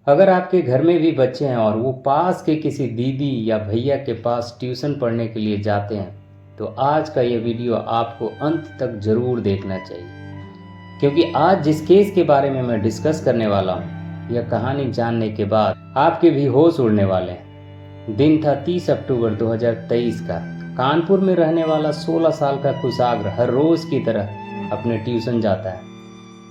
अगर आपके घर में भी बच्चे हैं और वो पास के किसी दीदी या भैया के पास ट्यूशन पढ़ने के लिए जाते हैं तो आज का ये वीडियो आपको अंत तक ज़रूर देखना चाहिए, क्योंकि आज जिस केस के बारे में मैं डिस्कस करने वाला हूँ यह कहानी जानने के बाद आपके भी होश उड़ने वाले हैं। दिन था 30 अक्टूबर 2023 का। कानपुर में रहने वाला 16 साल का कुशाग्र हर रोज़ की तरह अपने ट्यूशन जाता है।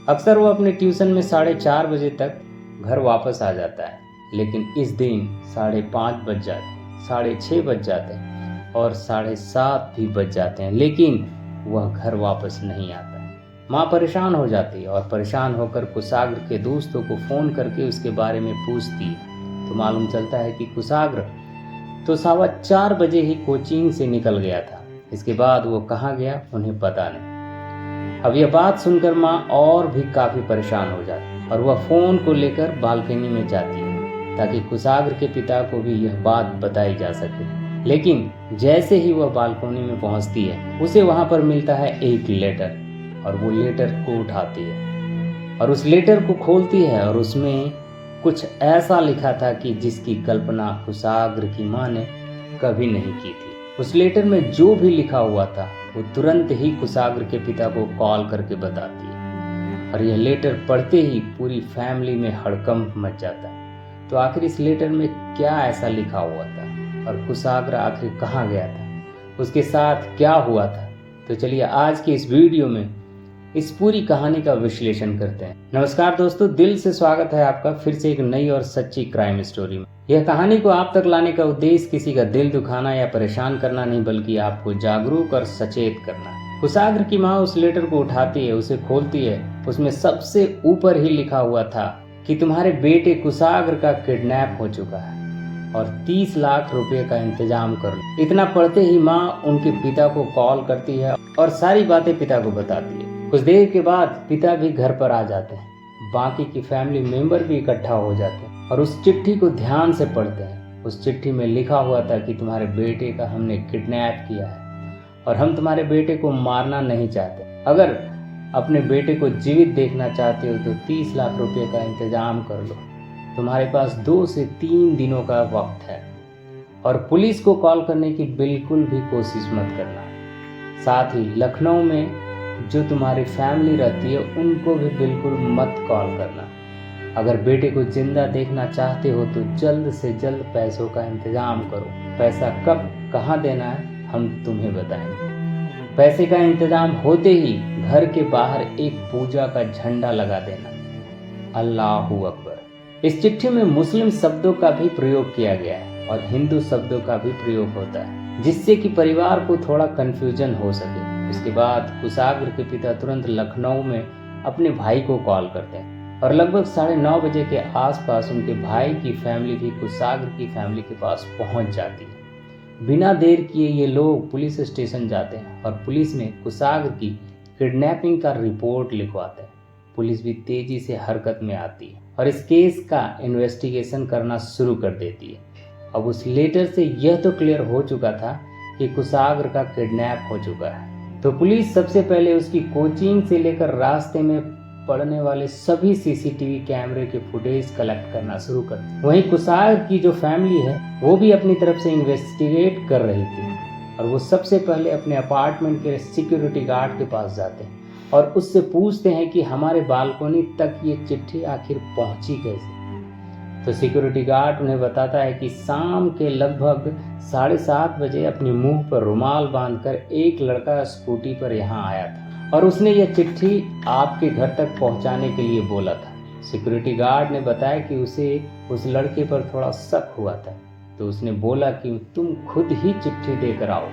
अक्सर वो अपने ट्यूशन में 4:30 बजे तक घर वापस आ जाता है, लेकिन इस दिन 5:30 बज जाते, 6:30 बज जाते हैं और 7:30 भी बज जाते हैं, लेकिन वह घर वापस नहीं आता है। माँ परेशान हो जाती है और परेशान होकर कुशाग्र के दोस्तों को फ़ोन करके उसके बारे में पूछती है तो मालूम चलता है कि कुशाग्र तो 4:15 बजे ही कोचिंग से निकल गया था। इसके बाद वो कहाँ गया उन्हें पता नहीं। अब यह बात सुनकर माँ और भी काफ़ी परेशान हो जाती है और वह फ़ोन को लेकर बालकनी में जाती है ताकि कुशाग्र के पिता को भी यह बात बताई जा सके। लेकिन जैसे ही वह बालकनी में पहुंचती है उसे वहां पर मिलता है एक लेटर और वो लेटर को उठाती है और उस लेटर को खोलती है और उसमें कुछ ऐसा लिखा था कि जिसकी कल्पना कुशाग्र की माँ ने कभी नहीं की थी। उस लेटर में जो भी लिखा हुआ था वो तुरंत ही कुशाग्र के पिता को कॉल करके बताती है और यह लेटर पढ़ते ही पूरी फैमिली में हड़कंप मच जाता है। तो आखिर इस लेटर में क्या ऐसा लिखा हुआ था और कुशाग्र आखिर कहाँ गया था, उसके साथ क्या हुआ था? तो चलिए आज की इस वीडियो में इस पूरी कहानी का विश्लेषण करते हैं। नमस्कार दोस्तों, दिल से स्वागत है आपका फिर से एक नई और सच्ची क्राइम स्टोरी में। यह कहानी को आप तक लाने का उद्देश्य किसी का दिल दुखाना या परेशान करना नहीं, बल्कि आपको जागरूक और सचेत करना है। कुशाग्र की माँ उस लेटर को उठाती है, उसे खोलती है। उसमें सबसे ऊपर ही लिखा हुआ था कि तुम्हारे बेटे कुशाग्र का किडनैप हो चुका है और 30 लाख रुपए का इंतजाम कर लो। इतना पढ़ते ही माँ उनके पिता को कॉल करती है और सारी बातें पिता को बताती है। कुछ देर के बाद पिता भी घर पर आ जाते हैं, बाकी की फैमिली मेंबर भी इकट्ठा हो जाते हैं और उस चिट्ठी को ध्यान से पढ़ते हैं। उस चिट्ठी में लिखा हुआ था कि तुम्हारे बेटे का हमने किडनैप किया है और हम तुम्हारे बेटे को मारना नहीं चाहते। अगर अपने बेटे को जीवित देखना चाहते हो तो 30 लाख रुपए का इंतजाम कर लो। तुम्हारे पास 2 से 3 दिनों का वक्त है और पुलिस को कॉल करने की बिल्कुल भी कोशिश मत करना। साथ ही लखनऊ में जो तुम्हारी फैमिली रहती है उनको भी बिल्कुल मत कॉल करना। अगर बेटे को जिंदा देखना चाहते हो तो जल्द से जल्द पैसों का इंतजाम करो। पैसा कब कहाँ देना है हम तुम्हें बताएंगे। पैसे का इंतजाम होते ही घर के बाहर एक पूजा का झंडा लगा देना। अल्लाहू अकबर। इस चिट्ठी में मुस्लिम शब्दों का भी प्रयोग किया गया है और हिंदू शब्दों का भी प्रयोग होता है, जिससे कि परिवार को थोड़ा कंफ्यूजन हो सके। उसके बाद कुशाग्र के पिता तुरंत लखनऊ में अपने भाई को कॉल करते हैं और लगभग 9:30 बजे के आसपास उनके भाई की फैमिली भी कुशाग्र की फैमिली के पास पहुंच जाती है। बिना देर किए ये लोग पुलिस स्टेशन जाते हैं और पुलिस में कुशाग्र की किडनैपिंग का रिपोर्ट लिखवाते हैं। पुलिस भी तेजी से हरकत में आती है और इस केस का इन्वेस्टिगेशन करना शुरू कर देती है। अब उस लेटर से यह तो क्लियर हो चुका था कि कुशाग्र का किडनैप हो चुका है, तो पुलिस सबसे पहले उसकी कोचिंग से लेकर रास्ते में पड़ने वाले सभी सीसीटीवी कैमरे के फुटेज कलेक्ट करना शुरू कर दी। वहीं कुशाग्र की जो फैमिली है वो भी अपनी तरफ से इन्वेस्टिगेट कर रही थी और वो सबसे पहले अपने अपार्टमेंट के सिक्योरिटी गार्ड के पास जाते हैं और उससे पूछते हैं कि हमारे बालकनी तक ये चिट्ठी आखिर पहुंची कैसे। तो सिक्योरिटी गार्ड उन्हें बताता है कि शाम के लगभग 7:30 बजे अपने मुंह पर रुमाल बांधकर एक लड़का स्कूटी पर यहाँ आया था और उसने यह चिट्ठी आपके घर तक पहुँचाने के लिए बोला था। सिक्योरिटी गार्ड ने बताया कि उसे उस लड़के पर थोड़ा शक हुआ था, तो उसने बोला कि तुम खुद ही चिट्ठी देकर आओ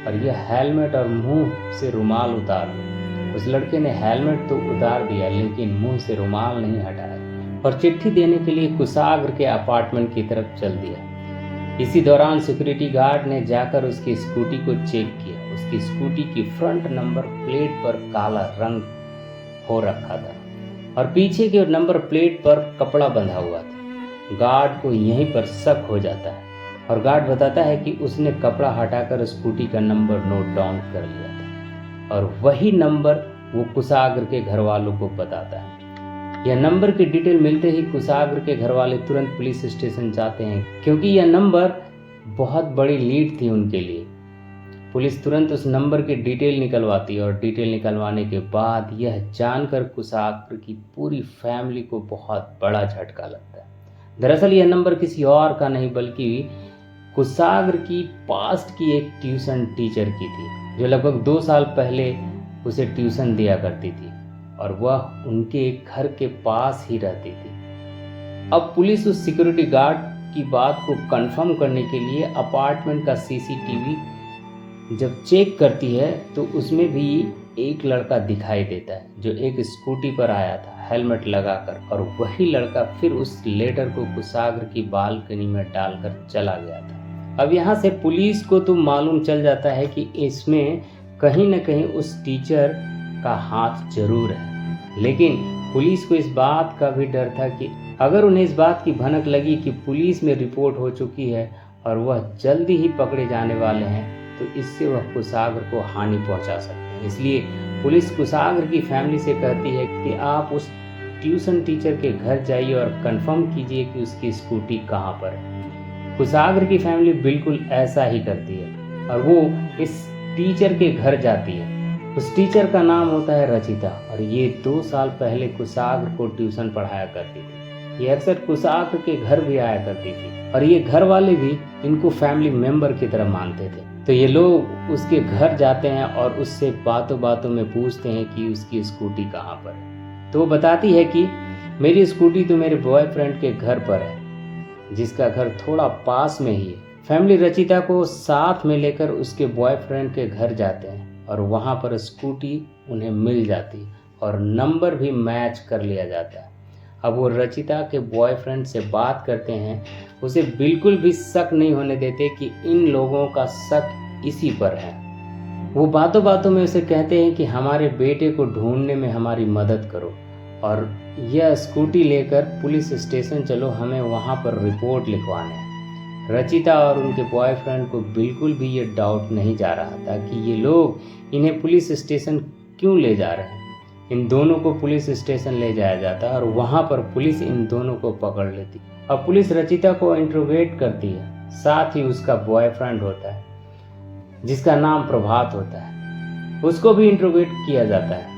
और यह हेलमेट और मुंह से रुमाल उतार दो। उस लड़के ने हेलमेट तो उतार दिया लेकिन मुंह से रुमाल नहीं हटाया और चिट्ठी देने के लिए कुशाग्र के अपार्टमेंट की तरफ चल दिया। इसी दौरान सिक्योरिटी गार्ड ने जाकर उसकी स्कूटी को चेक किया। उसकी स्कूटी की फ्रंट नंबर प्लेट पर काला रंग हो रखा था और पीछे के नंबर प्लेट पर कपड़ा बंधा हुआ था। गार्ड को यहीं पर शक हो जाता है और गार्ड बताता है कि उसने कपड़ा हटाकर स्कूटी का नंबर नोट डाउन कर लिया था और वही नंबर वो कुशाग्र के घर वालों को बताता है। यह नंबर की डिटेल मिलते ही कुशाग्र के घर वाले तुरंत पुलिस स्टेशन जाते हैं, क्योंकि यह नंबर बहुत बड़ी लीड थी उनके लिए। पुलिस तुरंत उस नंबर की डिटेल निकलवाती है और डिटेल निकलवाने के बाद यह जानकर कुशाग्र की पूरी फैमिली को बहुत बड़ा झटका लगता है। दरअसल यह नंबर किसी और का नहीं बल्कि कुशाग्र की पास्ट की एक ट्यूशन टीचर की थी, जो लगभग 2 साल पहले उसे ट्यूशन दिया करती थी और वह उनके घर के पास ही रहती थी। अब पुलिस उस सिक्योरिटी गार्ड की बात को कंफर्म करने के लिए अपार्टमेंट का सीसीटीवी जब चेक करती है तो उसमें भी एक लड़का दिखाई देता है जो एक स्कूटी पर आया था हेलमेट लगाकर, और वही लड़का फिर उस लेटर को कुशाग्र की बालकनी में डालकर चला गया था। अब यहाँ से पुलिस को तो मालूम चल जाता है कि इसमें कहीं न कहीं उस टीचर का हाथ जरूर है, लेकिन पुलिस को इस बात का भी डर था कि अगर उन्हें इस बात की भनक लगी कि पुलिस में रिपोर्ट हो चुकी है और वह जल्दी ही पकड़े जाने वाले हैं, तो इससे वह कुशाग्र को हानि पहुंचा सकते हैं। इसलिए पुलिस कुशाग्र की फैमिली से कहती है कि आप उस ट्यूशन टीचर के घर जाइए और कंफर्म कीजिए कि उसकी स्कूटी कहाँ पर है। कुशाग्र की फैमिली बिल्कुल ऐसा ही करती है और वो इस टीचर के घर जाती है। उस टीचर का नाम होता है रचिता और ये 2 साल पहले कुशाग्र को ट्यूशन पढ़ाया करती थी। ये अक्सर कुशाग्र के घर भी आया करती थी और ये घर वाले भी इनको फैमिली मेंबर की तरह मानते थे। तो ये लोग उसके घर जाते हैं और उससे बातों बातों में पूछते हैं कि उसकी स्कूटी कहाँ पर है। तो वो बताती है कि मेरी स्कूटी तो मेरे बॉयफ्रेंड के घर पर है, जिसका घर थोड़ा पास में ही है। फैमिली रचिता को साथ में लेकर उसके बॉयफ्रेंड के घर जाते हैं और वहाँ पर स्कूटी उन्हें मिल जाती और नंबर भी मैच कर लिया जाता है। अब वो रचिता के बॉयफ्रेंड से बात करते हैं, उसे बिल्कुल भी शक नहीं होने देते कि इन लोगों का शक इसी पर है। वो बातों बातों में उसे कहते हैं कि हमारे बेटे को ढूंढने में हमारी मदद करो और यह स्कूटी लेकर पुलिस स्टेशन चलो, हमें वहाँ पर रिपोर्ट लिखवाने हैं। रचिता और उनके बॉयफ्रेंड को बिल्कुल भी ये डाउट नहीं जा रहा था कि ये लोग इन्हें पुलिस स्टेशन क्यों ले जा रहे हैं। इन दोनों को पुलिस स्टेशन ले जाया जाता है और वहाँ पर पुलिस इन दोनों को पकड़ लेती है। अब पुलिस रचिता को इंट्रोगेट करती है, साथ ही उसका बॉयफ्रेंड होता है जिसका नाम प्रभात होता है, उसको भी इंट्रोगेट किया जाता है।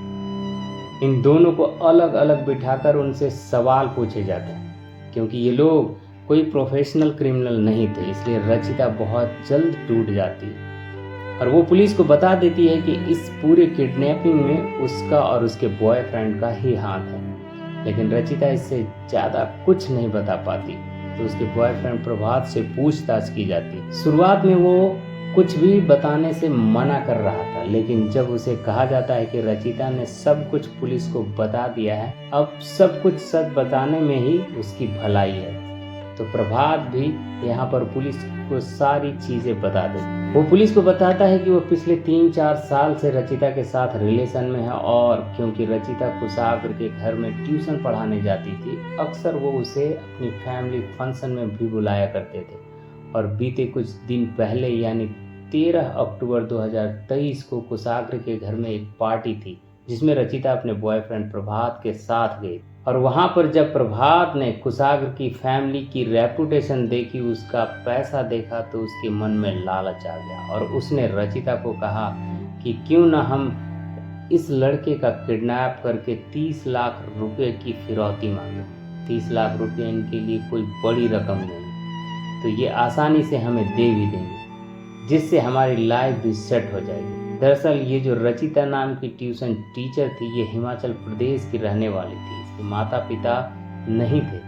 इन दोनों को अलग अलग बिठाकर उनसे सवाल पूछे जाते हैं। क्योंकि ये लोग कोई प्रोफेशनल क्रिमिनल नहीं थे, इसलिए रचिता बहुत जल्द टूट जाती है और वो पुलिस को बता देती है कि इस पूरे किडनैपिंग में उसका और उसके बॉयफ्रेंड का ही हाथ है। लेकिन रचिता इससे ज़्यादा कुछ नहीं बता पाती, तो उसके बॉयफ्रेंड प्रभात से पूछताछ की जाती है। शुरुआत में वो कुछ भी बताने से मना कर रहा था, लेकिन जब उसे कहा जाता है कि रचिता ने सब कुछ पुलिस को बता दिया है, अब सब कुछ सच बताने में ही उसकी भलाई है, तो प्रभात भी यहाँ पर पुलिस को सारी चीजें बता दे। वो पुलिस को बताता है कि वो पिछले 3-4 साल से रचिता के साथ रिलेशन में है और क्योंकि रचिता कुशाग्र के घर में ट्यूशन पढ़ाने जाती थी, अक्सर वो उसे अपनी फैमिली फंक्शन में भी बुलाया करते थे। और बीते कुछ दिन पहले यानी 13 अक्टूबर 2023 को कुशाग्र के घर में एक पार्टी थी जिसमें रचिता अपने बॉयफ्रेंड प्रभात के साथ गई। और वहाँ पर जब प्रभात ने कुशाग्र की फैमिली की रेपुटेशन देखी, उसका पैसा देखा, तो उसके मन में लालच आ गया और उसने रचिता को कहा कि क्यों ना हम इस लड़के का किडनैप करके 30 लाख रुपए की फिरौती मांगे। 30 लाख रुपए इनके लिए कोई बड़ी रकम नहीं, तो ये आसानी से हमें दे भी देंगे, जिससे हमारी लाइफ भी सेट हो जाएगी। दरअसल ये जो रचिता नाम की ट्यूशन टीचर थी, ये हिमाचल प्रदेश की रहने वाली थी। इसके माता पिता नहीं थे,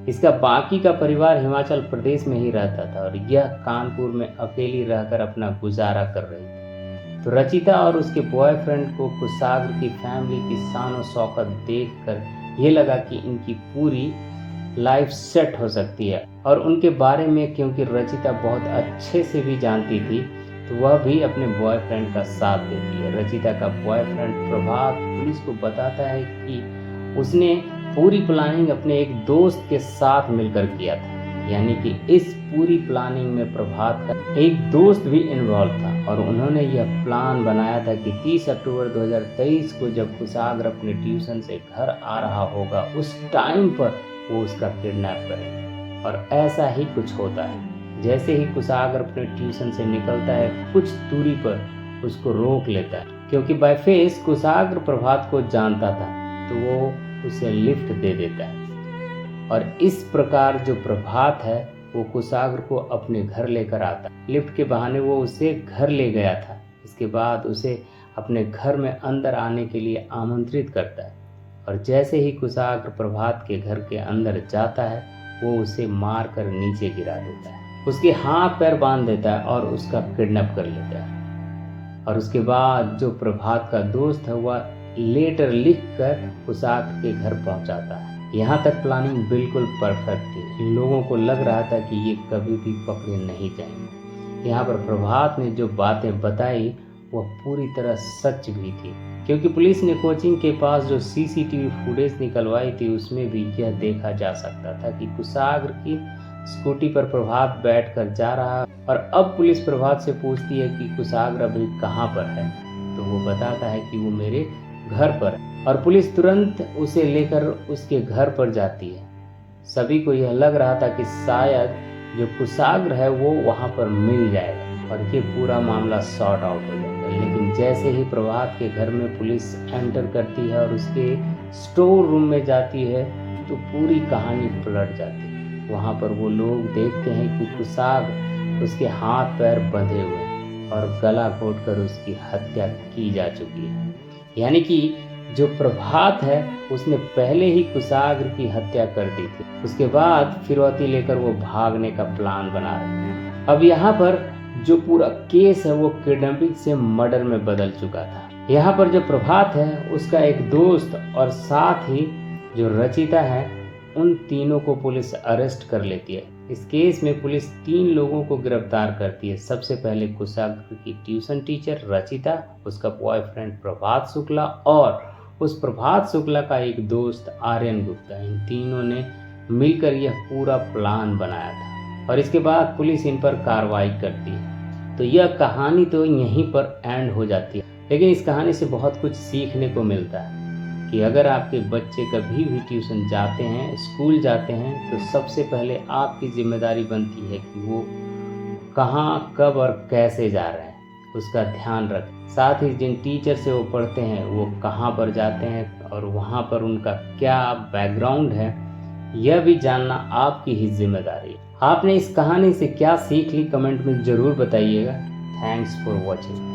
इसका बाकी का परिवार हिमाचल प्रदेश में ही रहता था और यह कानपुर में अकेली रहकर अपना गुजारा कर रही थी। तो रचिता और उसके बॉयफ्रेंड को कुशाग्र की फैमिली की शान शौकत देखकर ये लगा कि इनकी पूरी लाइफ सेट हो सकती है। और उनके बारे में क्योंकि रचिता बहुत अच्छे से भी जानती थी, तो वह भी अपने बॉयफ्रेंड का साथ देती है। रचिता का बॉयफ्रेंड प्रभात पुलिस को बताता है कि उसने पूरी प्लानिंग अपने एक दोस्त के साथ मिलकर किया था यानी कि इस पूरी प्लानिंग में प्रभात का एक दोस्त भी इन्वॉल्व था और उन्होंने यह प्लान बनाया था कि 30 अक्टूबर 2023 को जब कुशाग्र अपने ट्यूशन से घर आ रहा होगा उस टाइम पर वो उसका किडनैप करेगा। और ऐसा ही कुछ होता है। जैसे ही कुशाग्र अपने ट्यूशन से निकलता है कुछ दूरी पर उसको रोक लेता है, क्योंकि बाय फेस कुशाग्र प्रभात को जानता था तो वो उसे लिफ्ट दे देता है। और इस प्रकार जो प्रभात है वो कुशाग्र को अपने घर लेकर आता है। लिफ्ट के बहाने वो उसे घर ले गया था। इसके बाद उसे अपने घर में अंदर आने के लिए आमंत्रित करता है और जैसे ही कुशाग्र प्रभात के घर के अंदर जाता है वो उसे मार कर नीचे गिरा देता है, उसके हाथ पैर बांध देता है और उसका किडनैप कर लेता है। और उसके बाद जो प्रभात का दोस्त है वह लेटर लिख कर कुशाग्र के घर पहुंचाता है। यहाँ तक प्लानिंग बिल्कुल परफेक्ट थी। इन लोगों को लग रहा था कि ये कभी भी पकड़े नहीं जाएंगे। यहाँ पर प्रभात ने जो बातें बताई वह पूरी तरह सच भी थी, क्योंकि पुलिस ने कोचिंग के पास जो सीसीटीवी फुटेज निकलवाई थी उसमें भी यह देखा जा सकता था कि कुशाग्र की स्कूटी पर प्रभात बैठकर जा रहा है। और अब पुलिस प्रभात से पूछती है कि कुशाग्र अभी कहाँ पर है, तो वो बताता है कि वो मेरे घर पर है। और पुलिस तुरंत उसे लेकर उसके घर पर जाती है। सभी को यह लग रहा था कि शायद जो कुशाग्र है वो वहाँ पर मिल जाएगा और ये पूरा मामला सॉर्ट आउट हो जाएगा। लेकिन जैसे ही प्रभात के घर में पुलिस एंटर करती है और उसके स्टोर रूम में जाती है तो पूरी कहानी पलट जाती है। वहाँ पर वो लोग देखते हैं कि कुशाग्र उसके हाथ पैर बंधे हुए हैं और गला घोट कर उसकी हत्या की जा चुकी है। यानी कि जो प्रभात है उसने पहले ही कुशाग्र की हत्या कर दी थी। उसके बाद फिरौती लेकर वो भागने का प्लान बना रहे हैं। अब यहाँ पर जो पूरा केस है वो किडनैपिंग से मर्डर में बदल चुका था। यहाँ पर जो प्रभात है उसका एक दोस्त और साथ ही जो रचिता है उन तीनों को पुलिस अरेस्ट कर लेती है। इस केस में पुलिस 3 लोगों को गिरफ्तार करती है। सबसे पहले कुशाग्र की ट्यूशन टीचर रचिता, उसका बॉयफ्रेंड प्रभात शुक्ला और उस प्रभात शुक्ला का एक दोस्त आर्यन गुप्ता। इन तीनों ने मिलकर यह पूरा प्लान बनाया था और इसके बाद पुलिस इन पर कार्रवाई करती है। तो यह कहानी तो यहीं पर एंड हो जाती है, लेकिन इस कहानी से बहुत कुछ सीखने को मिलता है कि अगर आपके बच्चे कभी भी ट्यूशन जाते हैं, स्कूल जाते हैं, तो सबसे पहले आपकी जिम्मेदारी बनती है कि वो कहाँ, कब और कैसे जा रहे हैं उसका ध्यान रखें। साथ ही जिन टीचर से वो पढ़ते हैं वो कहाँ पर जाते हैं और वहाँ पर उनका क्या बैकग्राउंड है यह भी जानना आपकी ही जिम्मेदारी है। आपने इस कहानी से क्या सीख ली कमेंट में ज़रूर बताइएगा। Thanks for watching.